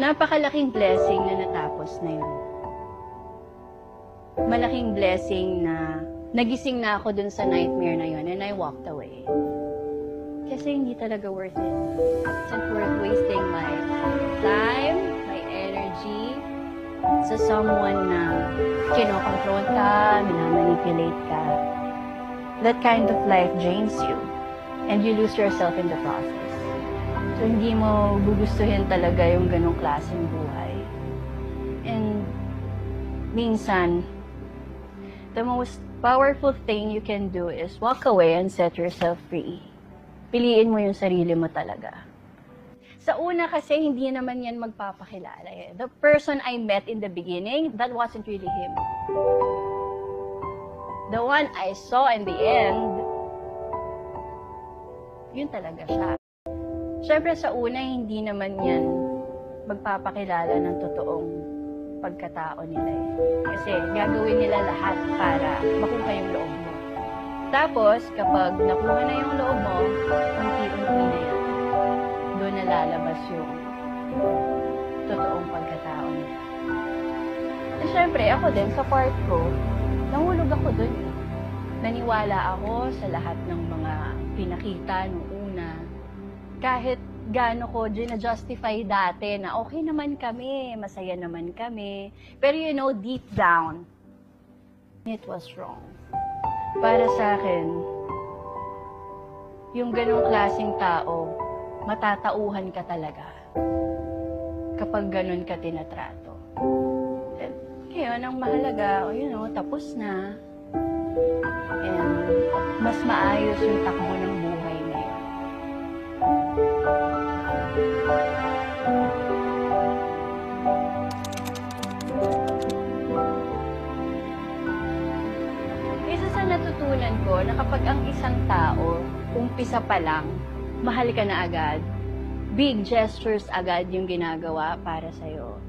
Napakalaking blessing na natapos na yun. Malaking blessing na nagising na ako dun sa nightmare na yun and I walked away. Kasi hindi talaga worth it. It's not worth wasting my time, my energy sa someone na kinokontrol ka, minamanipulate ka. That kind of life drains you and you lose yourself in the process. So, hindi mo gugustuhin talaga yung ganong klaseng buhay. And minsan, the most powerful thing you can do is walk away and set yourself free. Piliin mo yung sarili mo talaga. Sa una kasi, hindi naman yan magpapakilala eh. The person I met in the beginning, that wasn't really him. The one I saw in the end, yun talaga siya. Siyempre sa una, hindi naman yan magpapakilala ng totoong pagkatao nila eh. Kasi gagawin nila lahat para makuha yung loob mo. Tapos, kapag nakuha na yung loob mo, unti-unti na yan. Doon na lalabas yung totoong pagkatao nila. At syempre, ako din, sa part ko, nahulog ako doon eh. Naniwala ako sa lahat ng mga pinakita nung una. Kahit gaano ko gina-justify dati na okay naman kami, masaya naman kami. Pero you know, deep down, it was wrong. Para sa akin, yung ganong klaseng tao, matatauhan ka talaga kapag ganon ka tinatrato. Ngayon, ang mahalaga, tapos na. And mas maayos yung takbo ng buhay ngayon. Isa sa natutunan ko na kapag ang isang tao, umpisa pa lang, mahal ka na agad, big gestures agad yung ginagawa para sa'yo.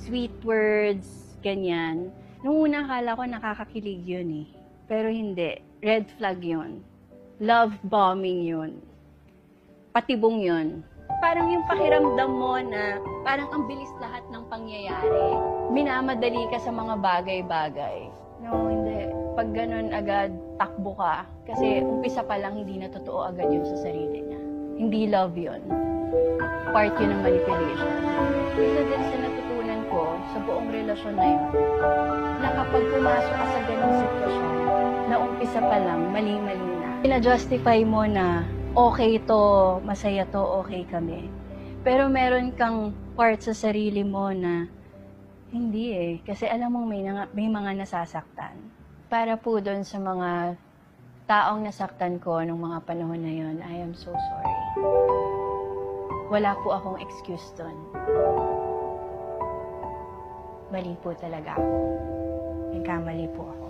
Sweet words, ganyan. Nung una akala ko nakakakilig yun eh. Pero hindi. Red flag yun. Love bombing yun. Patibong yun. Parang yung pakiramdam mo na parang ang bilis lahat ng pangyayari. Minamadali ka sa mga bagay-bagay. No, hindi. Pag ganun agad, takbo ka. Kasi umpisa pa lang hindi na totoo agad yun sa sarili niya. Hindi love yun. Part yun ng manipulation. Isa din sa natutunan ko sa buong relasyon na yun, na kapag pumasok ka sa ganung sitwasyon, na umpisa pa lang, mali-mali na. Pina-justify mo na okay to, masaya to, okay kami. Pero meron kang part sa sarili mo na hindi eh. Kasi alam mong may mga nasasaktan. Para po doon sa mga taong nasaktan ko nung mga panahon na yun, I am so sorry. Wala po akong excuse doon. Mali po talaga ako. Nagkamali po ako.